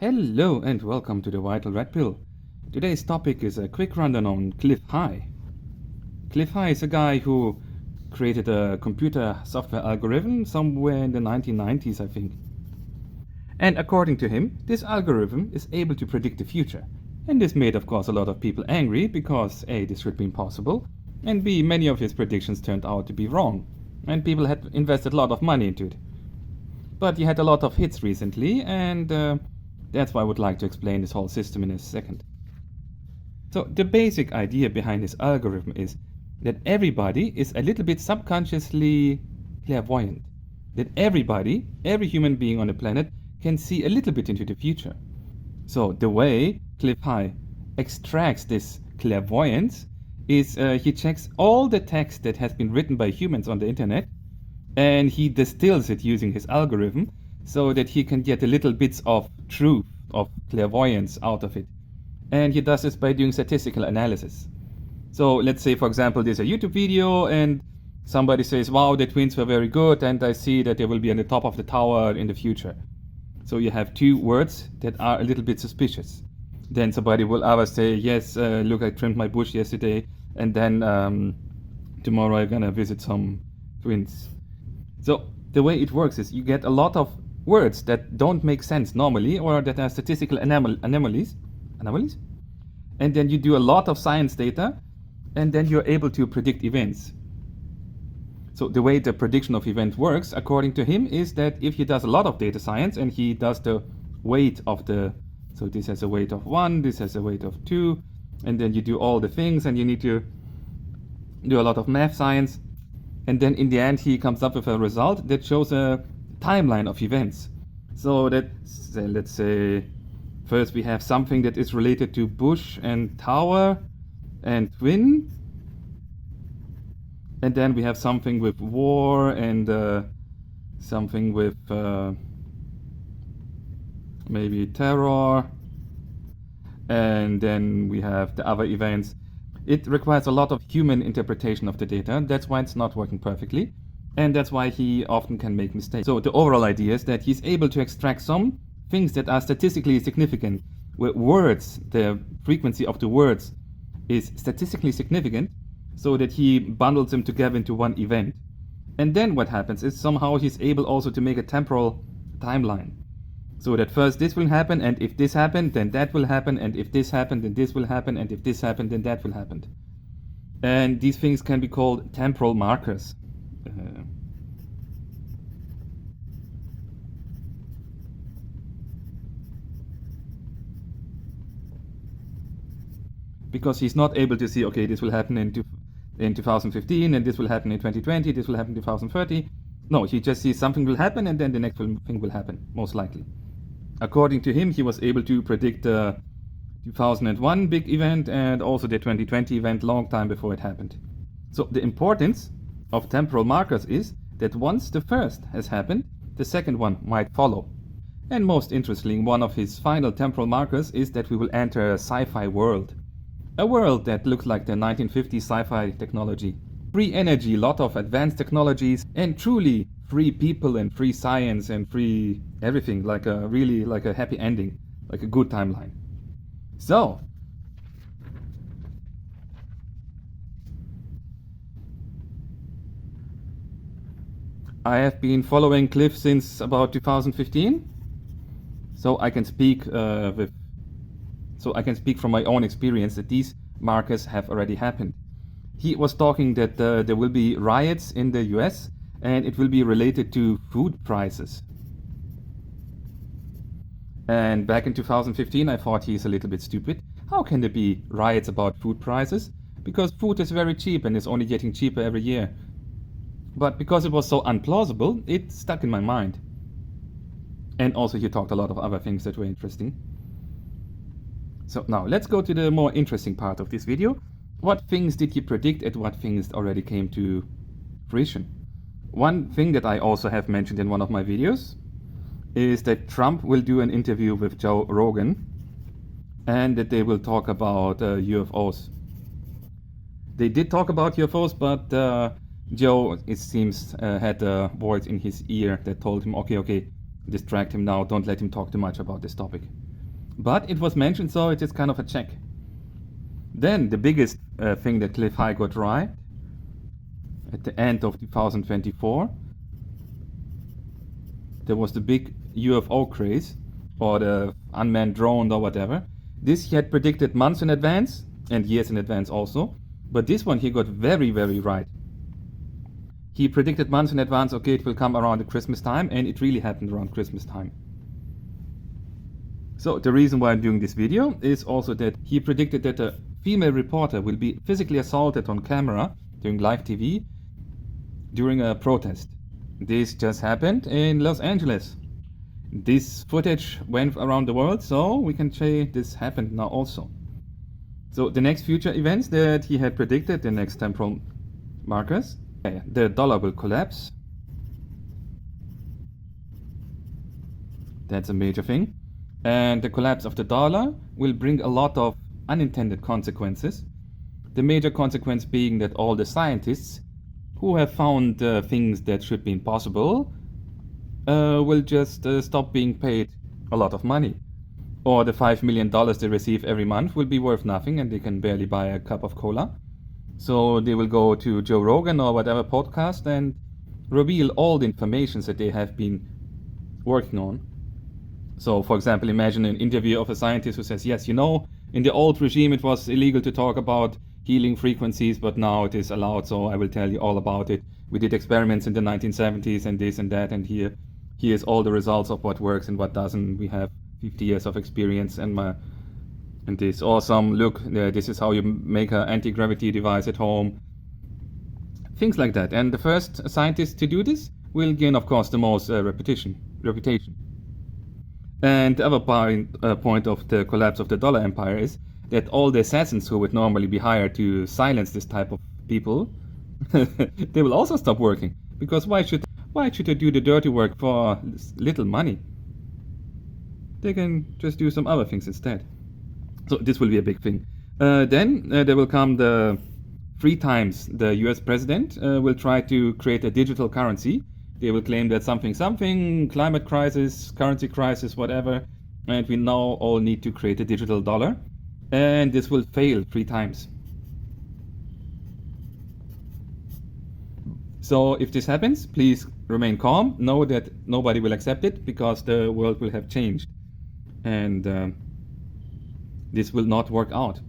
Hello and welcome to the Vital Red Pill. Today's topic is a quick rundown on Clif. Clif is a guy who created a computer software algorithm somewhere in the 1990s, I think. And according to him, this algorithm is able to predict the future. And this made, of course, a lot of people angry because A, this should be impossible, and B, many of his predictions turned out to be wrong, and people had invested a lot of money into it. But he had a lot of hits recently, and that's why I would like to explain this whole system in a second. So the basic idea behind this algorithm is that everybody is a little bit subconsciously clairvoyant. That everybody, every human being on the planet, can see a little bit into the future. So the way Clif extracts this clairvoyance is he checks all the text that has been written by humans on the internet, and he distills it using his algorithm so that he can get a little bits of truth, of clairvoyance out of it. And he does this by doing statistical analysis. So let's say, for example, there's a YouTube video and somebody says, wow, the twins were very good, and I see that they will be on the top of the tower in the future. So you have two words that are a little bit suspicious. Then somebody will either say, yes, look, I trimmed my bush yesterday, and then tomorrow I'm gonna visit some twins. So the way it works is you get a lot of words that don't make sense normally, or that are statistical anomalies, and then you do a lot of science data, and then you're able to predict events. So the way the prediction of event works, according to him, is that if he does a lot of data science and he does the weight of so this has a weight of 1, this has a weight of 2, and then you do all the things, and you need to do a lot of math science, and then in the end he comes up with a result that shows a timeline of events. So that, let's say, first we have something that is related to bush and tower and twin, and then we have something with war and something with maybe terror, and then we have the other events. It requires a lot of human interpretation of the data. That's why it's not working perfectly, and that's why he often can make mistakes. So the overall idea is that he's able to extract some things that are statistically significant, where words, the frequency of the words is statistically significant, so that he bundles them together into one event. And then what happens is somehow he's able also to make a temporal timeline. So that first this will happen, and if this happened, then that will happen, and if this happened, then this will happen, and if this happened, then that will happen. And these things can be called temporal markers. Because he's not able to see, okay, this will happen in 2015, and this will happen in 2020, this will happen in 2030. No, he just sees something will happen, and then the next thing will happen, most likely. According to him, he was able to predict the 2001 big event and also the 2020 event long time before it happened. So the importance of temporal markers is that once the first has happened, the second one might follow. And most interestingly, one of his final temporal markers is that we will enter a sci-fi world. A world that looks like the 1950s sci-fi technology. Free energy, lot of advanced technologies, and truly free people and free science and free everything, like a happy ending, like a good timeline. So, I have been following Clif since about 2015, so I can speak from my own experience that these markers have already happened. He was talking that there will be riots in the US, and it will be related to food prices. And back in 2015, I thought he's a little bit stupid. How can there be riots about food prices? Because food is very cheap and is only getting cheaper every year. But because it was so unplausible, it stuck in my mind. And also he talked a lot of other things that were interesting. So now let's go to the more interesting part of this video. What things did he predict and what things already came to fruition? One thing that I also have mentioned in one of my videos is that Trump will do an interview with Joe Rogan, and that they will talk about UFOs. They did talk about UFOs, but Joe, it seems, had a voice in his ear that told him, okay, distract him now, don't let him talk too much about this topic. But it was mentioned, so it is kind of a check. Then the biggest thing that Clif High got right at the end of 2024, there was the big UFO craze, or the unmanned drone or whatever. This he had predicted months in advance and years in advance also, but this one he got very, very right. He predicted months in advance, okay, it will come around the Christmas time, and it really happened around Christmas time. So the reason why I'm doing this video is also that he predicted that a female reporter will be physically assaulted on camera during live TV during a protest. This just happened in Los Angeles. This footage went around the world, so we can say this happened now also. So the next future events that he had predicted, the next temporal markers, the dollar will collapse. That's a major thing. And the collapse of the dollar will bring a lot of unintended consequences. The major consequence being that all the scientists who have found things that should be impossible will just stop being paid a lot of money. Or the $5 million they receive every month will be worth nothing, and they can barely buy a cup of cola. So they will go to Joe Rogan or whatever podcast and reveal all the information that they have been working on. So, for example, imagine an interview of a scientist who says, yes, you know, in the old regime it was illegal to talk about healing frequencies, but now it is allowed, so I will tell you all about it. We did experiments in the 1970s and this and that, and here's all the results of what works and what doesn't. We have 50 years of experience and this awesome, look, this is how you make an anti-gravity device at home. Things like that. And the first scientist to do this will gain, of course, the most reputation. And the other point of the collapse of the dollar empire is that all the assassins who would normally be hired to silence this type of people, they will also stop working. Because why should they do the dirty work for little money? They can just do some other things instead. So this will be a big thing. Then there will come the 3 times the US president will try to create a digital currency. They will claim that something, climate crisis, currency crisis, whatever, and we now all need to create a digital dollar. And this will fail 3 times. So if this happens, please remain calm. Know that nobody will accept it because the world will have changed. And this will not work out.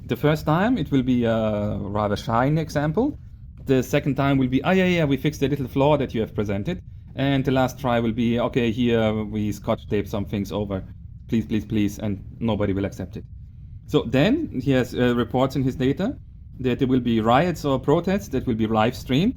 The first time it will be a rather shiny example. The second time will be, we fixed the little flaw that you have presented. And the last try will be, okay, here we scotch tape some things over. Please, please, please, and nobody will accept it. So then he has reports in his data that there will be riots or protests that will be live streamed.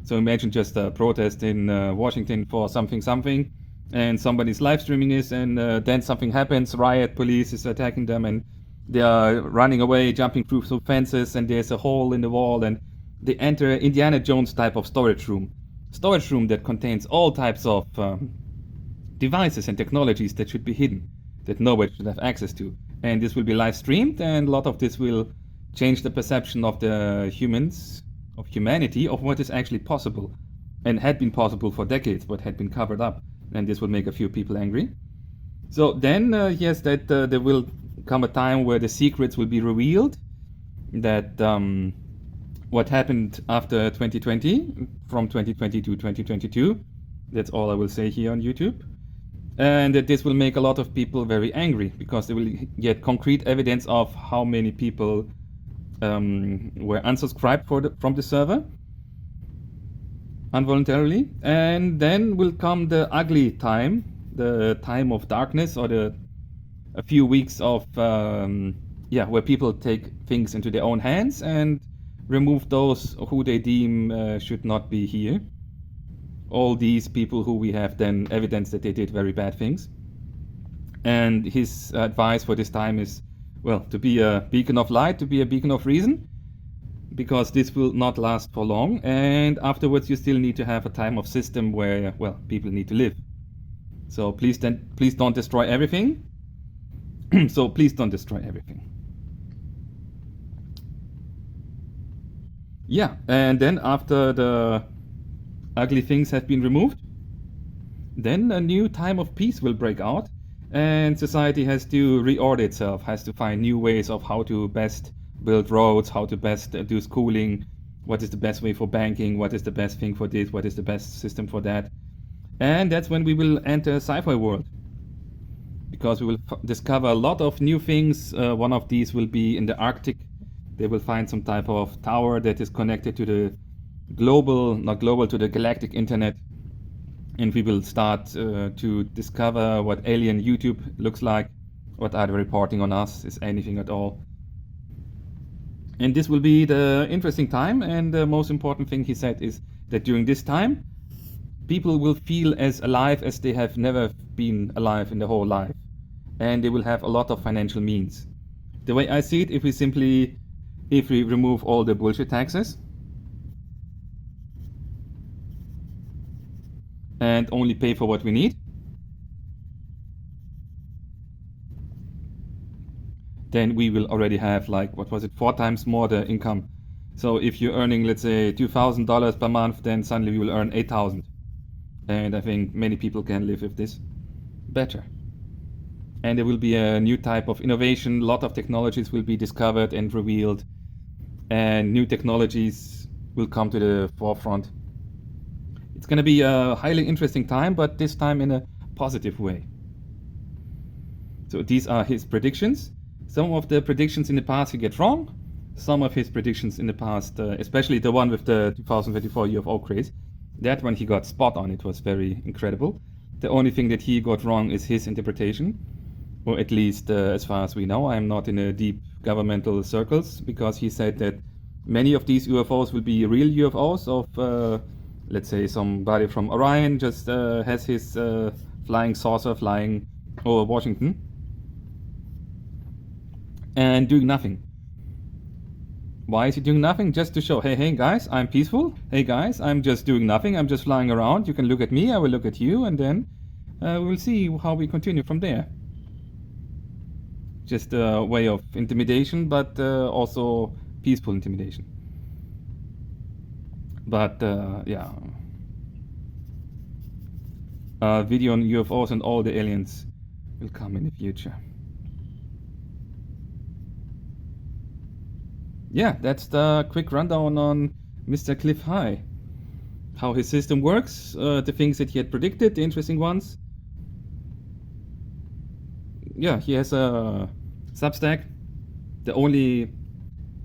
So imagine just a protest in Washington for something, and somebody's live streaming this, and then something happens, riot, police is attacking them, and they are running away, jumping through some fences, and there's a hole in the wall, and they enter Indiana Jones type of storage room that contains all types of devices and technologies that should be hidden, that nobody should have access to. And this will be live streamed, and a lot of this will change the perception of the humans, of humanity, of what is actually possible, and had been possible for decades, but had been covered up. And this will make a few people angry. So then, yes, that there will come a time where the secrets will be revealed, that what happened after 2020, from 2020 to 2022, that's all I will say here on YouTube. And that this will make a lot of people very angry, because they will get concrete evidence of how many people were unsubscribed from the server involuntarily. And then will come the ugly time, the time of darkness, or a few weeks of where people take things into their own hands and remove those who they deem should not be here. All these people who we have then evidence that they did very bad things. And his advice for this time is, well, to be a beacon of light, to be a beacon of reason, because this will not last for long. And afterwards you still need to have a time of system where, well, people need to live. So please don't destroy everything. So please don't destroy everything. Yeah, and then after the ugly things have been removed, then a new time of peace will break out. and society has to reorder itself, has to find new ways of how to best build roads, how to best do schooling, what is the best way for banking, what is the best thing for this, what is the best system for that. And that's when we will enter a sci-fi world, because we will discover a lot of new things. One of these will be in the Arctic. They will find some type of tower that is connected to the to the galactic internet. And we will start to discover what alien YouTube looks like, what are they reporting on us, is anything at all. And this will be the interesting time, and the most important thing he said is that during this time, people will feel as alive as they have never been alive in their whole life. And they will have a lot of financial means. The way I see it, if we remove all the bullshit taxes, and only pay for what we need, then we will already have, like, what was it, 4 times more the income. So if you're earning, let's say, $2,000 per month, then suddenly we will earn 8,000. And I think many people can live with this better. And there will be a new type of innovation. A lot of technologies will be discovered and revealed, and new technologies will come to the forefront. It's going to be a highly interesting time, but this time in a positive way. So these are his predictions. Some of the predictions in the past he get wrong. Some of his predictions in the past, especially the one with the 2024 UFO craze, that one he got spot on. It was very incredible. The only thing that he got wrong is his interpretation, or at least as far as we know. I'm not in a deep governmental circles, because he said that many of these UFOs will be real UFOs of, let's say, somebody from Orion just has his flying saucer flying over Washington and doing nothing. Why is he doing nothing? Just to show, hey guys, I'm peaceful. Hey guys, I'm just doing nothing. I'm just flying around. You can look at me, I will look at you, and then we'll see how we continue from there. Just a way of intimidation, but also peaceful intimidation. But yeah, video on UFOs and all the aliens will come in the future. Yeah, that's the quick rundown on Mr. Clif High. How his system works, the things that he had predicted, the interesting ones. Yeah, he has a Substack.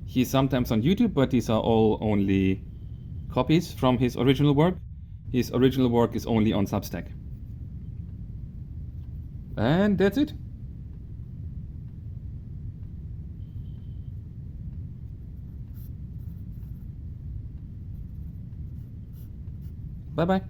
He's sometimes on YouTube, but these are all only copies from his original work. His original work is only on Substack. And that's it. Bye bye.